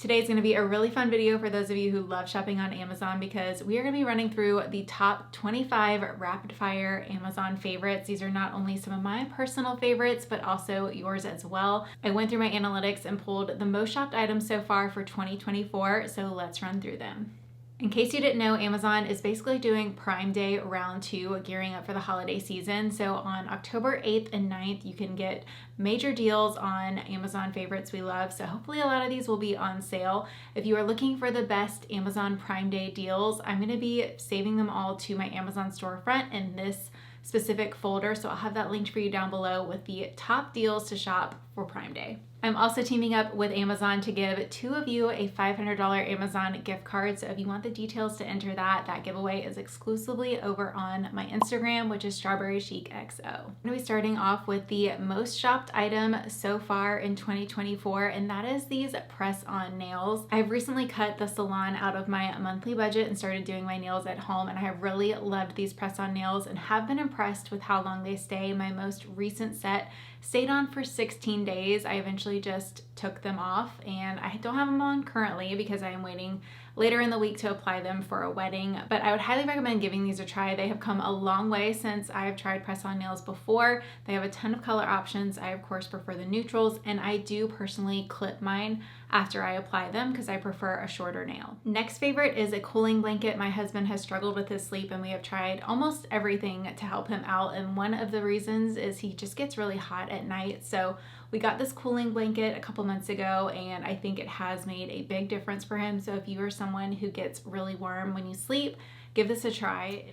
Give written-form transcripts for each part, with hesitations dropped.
Today's going to be a really fun video for those of you who love shopping on Amazon because we are going to be running through the top 25 rapid fire Amazon favorites. These are not only some of my personal favorites, but also yours as well. I went through my analytics and pulled the most shopped items so far for 2024, so let's run through them. In case you didn't know, Amazon is basically doing Prime Day round 2, gearing up for the holiday season. So on October 8th and 9th, you can get major deals on Amazon favorites we love. So hopefully a lot of these will be on sale. If you are looking for the best Amazon Prime Day deals, I'm going to be saving them all to my Amazon storefront in this specific folder. So I'll have that linked for you down below with the top deals to shop for Prime Day. I'm also teaming up with Amazon to give 2 of you a $500 Amazon gift card. So if you want the details to enter that giveaway is exclusively over on my Instagram, which is STRAWBERRYCHICXO. I'm going to be starting off with the most shopped item so far in 2024, and that is these press-on nails. I've recently cut the salon out of my monthly budget and started doing my nails at home, and I have really loved these press-on nails and have been impressed with how long they stay. My most recent set stayed on for 16 days. I eventually just took them off, and I don't have them on currently because I am waiting later in the week to apply them for a wedding, but I would highly recommend giving these a try. They have come a long way since I have tried press-on nails before. They have a ton of color options. I of course prefer the neutrals, and I do personally clip mine after I apply them because I prefer a shorter nail. Next favorite is a cooling blanket. My husband has struggled with his sleep, and we have tried almost everything to help him out, and one of the reasons is he just gets really hot at night. So we got this cooling blanket a couple months ago, and I think it has made a big difference for him. So if you are someone who gets really warm when you sleep, give this a try.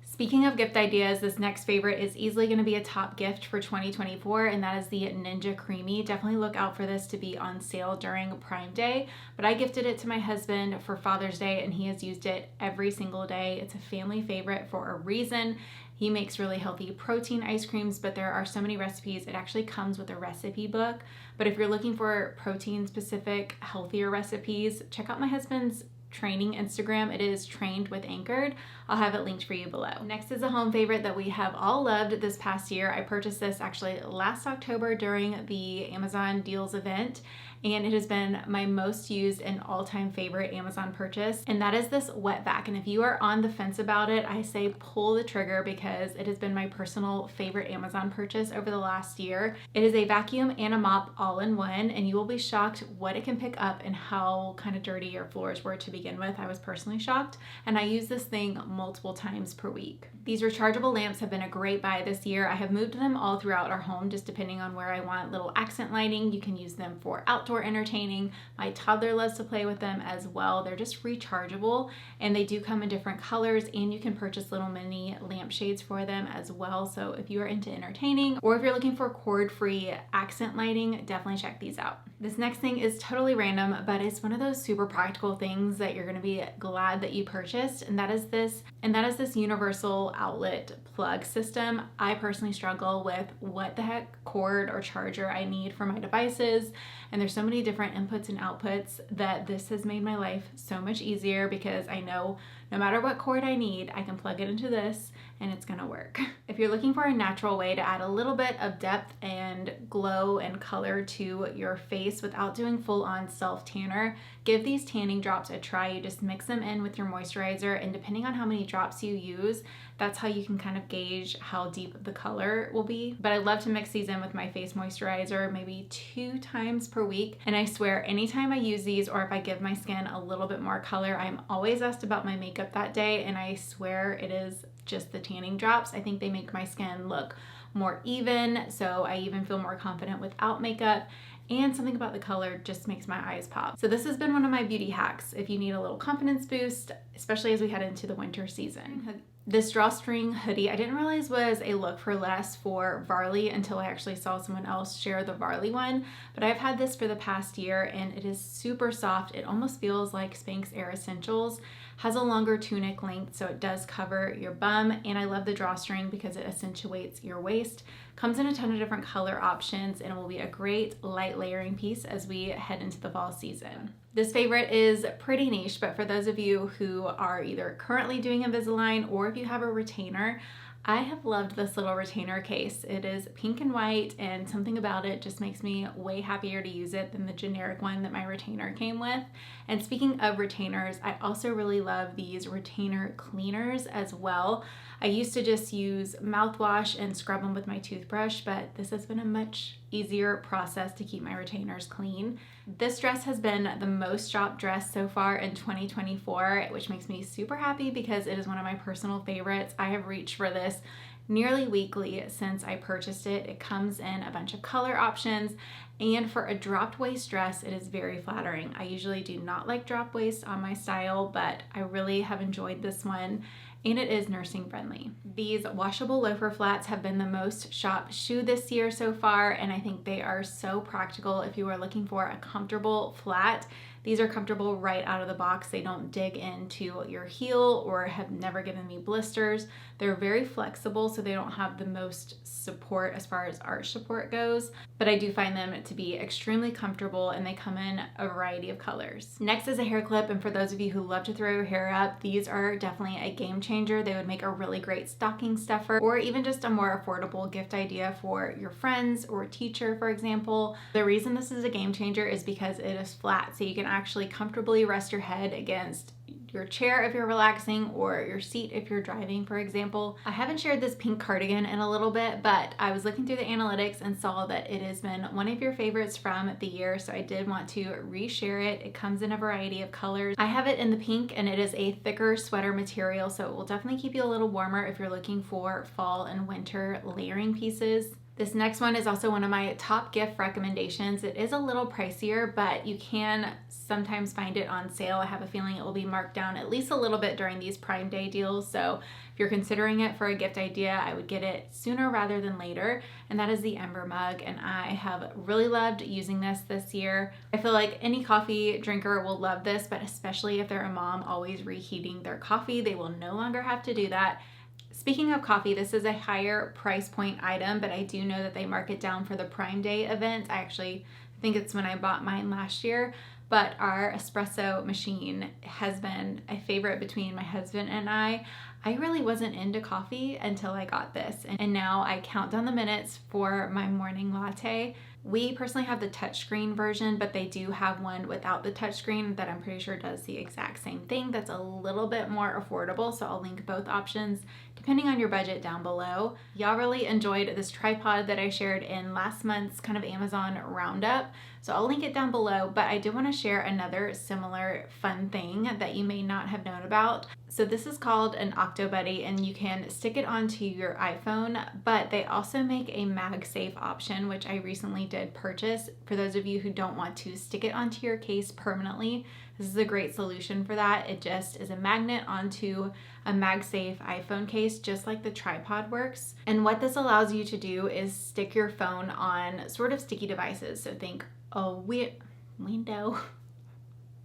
Speaking of gift ideas, this next favorite is easily going to be a top gift for 2024, and that is the Ninja Creamy. Definitely look out for this to be on sale during Prime Day, but I gifted it to my husband for Father's Day, and he has used it every single day. It's a family favorite for a reason. He makes really healthy protein ice creams, but there are so many recipes. It actually comes with a recipe book, but if you're looking for protein-specific, healthier recipes, check out my husband's training Instagram. It is Trained with Anchored. I'll have it linked for you below. Next is a home favorite that we have all loved this past year. I purchased this actually last October during the Amazon Deals event, and it has been my most used and all-time favorite Amazon purchase, and that is this wet vac. And if you are on the fence about it, I say pull the trigger because it has been my personal favorite Amazon purchase over the last year. It is a vacuum and a mop all in one, and you will be shocked what it can pick up and how kind of dirty your floors were to begin with. I was personally shocked, and I use this thing multiple times per week. These rechargeable lamps have been a great buy this year. I have moved them all throughout our home just depending on where I want little accent lighting. You can use them for outdoor entertaining. My toddler loves to play with them as well. They're just rechargeable, and they do come in different colors, and you can purchase little mini lampshades for them as well. So if you are into entertaining or if you're looking for cord-free accent lighting, definitely check these out. This next thing is totally random, but it's one of those super practical things that you're going to be glad that you purchased, and that is this universal outlet plug system. I personally struggle with what the heck cord or charger I need for my devices, and there's so many different inputs and outputs that this has made my life so much easier because I know no matter what cord I need, I can plug it into this and it's gonna work. If you're looking for a natural way to add a little bit of depth and glow and color to your face without doing full-on self-tanner, give these tanning drops a try. You just mix them in with your moisturizer, and depending on how many drops you use, that's how you can kind of gauge how deep the color will be. But I love to mix these in with my face moisturizer maybe 2 times per week, and I swear anytime I use these or if I give my skin a little bit more color, I'm always asked about my makeup that day, and I swear it is just the tanning drops. I think they make my skin look more even, so I even feel more confident without makeup, and something about the color just makes my eyes pop. So this has been one of my beauty hacks if you need a little confidence boost, especially as we head into the winter season. This Drawstring Hoodie I didn't realize was a look for less for Varley until I actually saw someone else share the Varley one, but I've had this for the past year and it is super soft. It almost feels like Spanx Air Essentials. Has a longer tunic length, so it does cover your bum, and I love the drawstring because it accentuates your waist. Comes in a ton of different color options, and it will be a great light layering piece as we head into the fall season. This favorite is pretty niche, but for those of you who are either currently doing Invisalign or if you have a retainer, I have loved this little retainer case. It is pink and white, and something about it just makes me way happier to use it than the generic one that my retainer came with. And speaking of retainers, I also really love these retainer cleaners as well. I used to just use mouthwash and scrub them with my toothbrush, but this has been a much easier process to keep my retainers clean. This dress has been the most shopped dress so far in 2024, which makes me super happy because it is one of my personal favorites. I have reached for this nearly weekly since I purchased it. It comes in a bunch of color options, and for a dropped waist dress, it is very flattering. I usually do not like drop waist on my style, but I really have enjoyed this one. And it is nursing friendly. These washable loafer flats have been the most shopped shoe this year so far, and I think they are so practical if you are looking for a comfortable flat. These are comfortable right out of the box. They don't dig into your heel or have never given me blisters. They're very flexible, so they don't have the most support as far as arch support goes, but I do find them to be extremely comfortable, and they come in a variety of colors. Next is a hair clip, and for those of you who love to throw your hair up, these are definitely a game changer. They would make a really great stocking stuffer, or even just a more affordable gift idea for your friends or teacher, for example. The reason this is a game changer is because it is flat, so you can actually comfortably rest your head against your chair if you're relaxing, or your seat if you're driving, for example. I haven't shared this pink cardigan in a little bit, but I was looking through the analytics and saw that it has been one of your favorites from the year, so I did want to reshare it. It comes in a variety of colors. I have it in the pink, and it is a thicker sweater material, so it will definitely keep you a little warmer if you're looking for fall and winter layering pieces. This next one is also one of my top gift recommendations. It is a little pricier, but you can sometimes find it on sale. I have a feeling it will be marked down at least a little bit during these Prime Day deals. So if you're considering it for a gift idea, I would get it sooner rather than later. And that is the Ember mug. And I have really loved using this year. I feel like any coffee drinker will love this, but especially if they're a mom always reheating their coffee, they will no longer have to do that. Speaking of coffee, this is a higher price point item, but I do know that they mark it down for the Prime Day event. I actually think it's when I bought mine last year, but our espresso machine has been a favorite between my husband and I. I really wasn't into coffee until I got this, and now I count down the minutes for my morning latte. We personally have the touchscreen version, but they do have one without the touchscreen that I'm pretty sure does the exact same thing. That's a little bit more affordable, so I'll link both options depending on your budget down below. Y'all really enjoyed this tripod that I shared in last month's kind of Amazon roundup, so I'll link it down below, but I do want to share another similar fun thing that you may not have known about. So this is called an Octobuddy, and you can stick it onto your iPhone, but they also make a MagSafe option, which I recently did purchase. For those of you who don't want to stick it onto your case permanently, this is a great solution for that. It just is a magnet onto a MagSafe iPhone case, just like the tripod works. And what this allows you to do is stick your phone on sort of sticky devices. So think a window.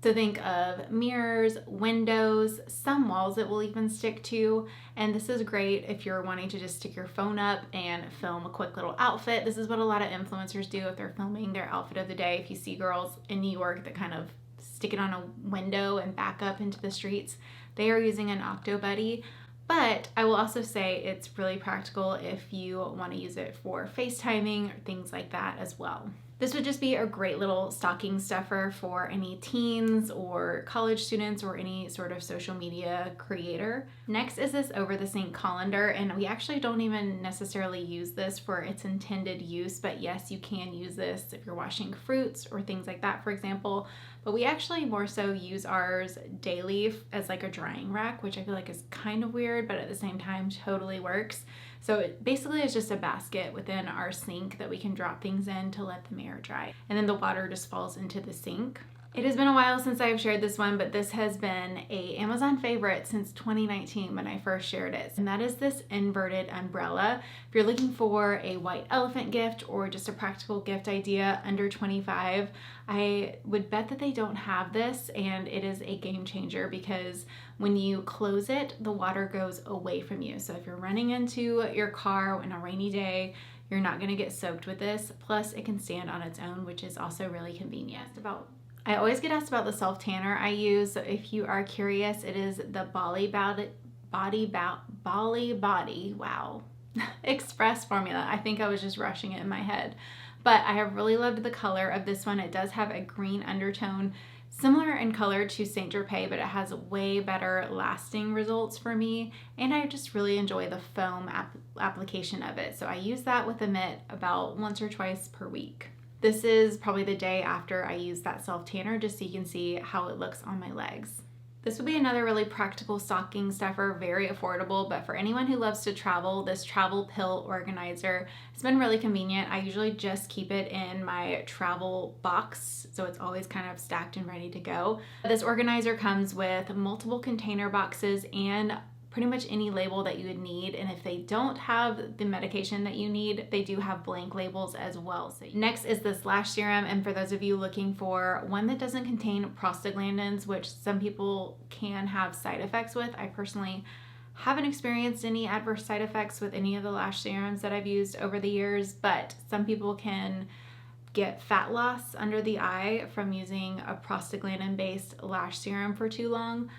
So think of mirrors, windows, some walls it will even stick to. And this is great if you're wanting to just stick your phone up and film a quick little outfit. This is what a lot of influencers do if they're filming their outfit of the day. If you see girls in New York that kind of stick it on a window and back up into the streets, they are using an Octobuddy. But I will also say it's really practical if you want to use it for FaceTiming or things like that as well. This would just be a great little stocking stuffer for any teens or college students or any sort of social media creator. Next is this over the sink colander, and we actually don't even necessarily use this for its intended use, but yes, you can use this if you're washing fruits or things like that, for example. But we actually more so use ours daily as like a drying rack, which I feel like is kind of weird, but at the same time totally works. So it basically is just a basket within our sink that we can drop things in to let them air dry. And then the water just falls into the sink. It has been a while since I've shared this one, but this has been an Amazon favorite since 2019 when I first shared it. And that is this inverted umbrella. If you're looking for a white elephant gift or just a practical gift idea under $25, I would bet that they don't have this, and it is a game changer because when you close it, the water goes away from you. So if you're running into your car on a rainy day, you're not gonna get soaked with this. Plus it can stand on its own, which is also really convenient. I always get asked about the self tanner I use. So if you are curious, it is the Bali Body, wow, Express formula. I think I was just rushing it in my head. But I have really loved the color of this one. It does have a green undertone, similar in color to Saint Tropez, but it has way better lasting results for me. And I just really enjoy the foam application of it. So I use that with a mitt about once or twice per week. This is probably the day after I use that self tanner, just so you can see how it looks on my legs. This would be another really practical stocking stuffer, very affordable, but for anyone who loves to travel, this travel pill organizer has been really convenient. I usually just keep it in my travel box, so it's always kind of stacked and ready to go. This organizer comes with multiple container boxes and pretty much any label that you would need, and if they don't have the medication that you need, they do have blank labels as well. So next is this lash serum, and for those of you looking for one that doesn't contain prostaglandins, which some people can have side effects with, I personally haven't experienced any adverse side effects with any of the lash serums that I've used over the years, but some people can get fat loss under the eye from using a prostaglandin-based lash serum for too long.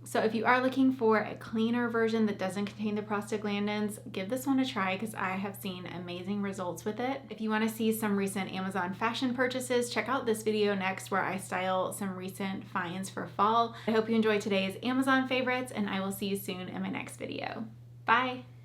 So if you are looking for a cleaner version that doesn't contain the prostaglandins, give this one a try because I have seen amazing results with it. If you want to see some recent Amazon fashion purchases, check out this video next where I style some recent finds for fall. I hope you enjoyed today's Amazon favorites, and I will see you soon in my next video. Bye!